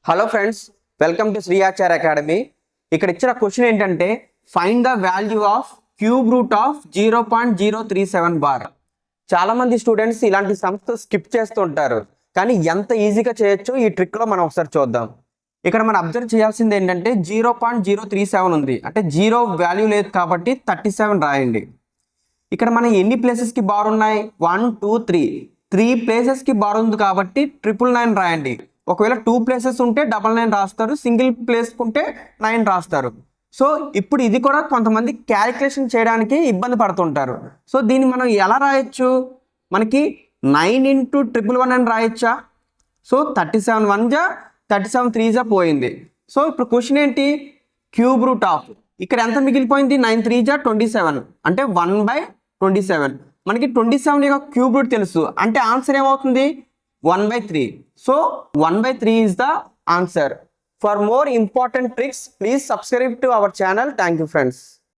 Hello friends, welcome to Shri Achar academy. ఇక్కడ ఇచ్చిన question ఏంటంటే find the value of cube root of 0.037 bar. చాలా మంది స్టూడెంట్స్ ఇలాంటి సమ్స్ స్కిప్ చేస్తూ ఉంటారు, కానీ ఎంత ఈజీగా చేయొచ్చో ఈ ట్రిక్లో మనం ఒకసారి చూద్దాం. ఇక్కడ మనం అబ్జర్వ్ చేయాల్సింది ఏంటంటే 0.037 ఉంది, అంటే జీరో వాల్యూ లేదు కాబట్టి 37 రాయండి. ఇక్కడ మనం ఎన్ని ప్లేసెస్కి బార్ ఉన్నాయి? 1 2 3 ప్లేసెస్కి బార్ ఉంది కాబట్టి 999 రాయండి. ఒకవేళ 2 ప్లేసెస్ ఉంటే 99 రాస్తారు, సింగిల్ ప్లేస్ ఉంటే 9 రాస్తారు. సో ఇప్పుడు ఇది కూడా కొంతమంది క్యాలిక్యులేషన్ చేయడానికి ఇబ్బంది పడుతుంటారు. సో దీన్ని మనం ఎలా రాయొచ్చు? మనకి 9 × 111 అని రాయొచ్చా? సో 37 1 జా 37 3 జా పోయింది. సో ఇప్పుడు క్వశ్చన్ ఏంటి? క్యూబ్ రూట్ ఆఫ్ ఇక్కడ ఎంత మిగిలిపోయింది? 9 3 జా 27, అంటే 1/27. మనకి 27 యొక్క క్యూబ్ రూట్ తెలుసు, అంటే ఆన్సర్ ఏమవుతుంది? 1/3. So 1/3 is the answer. For more important tricks, please subscribe to our channel. Thank you, friends.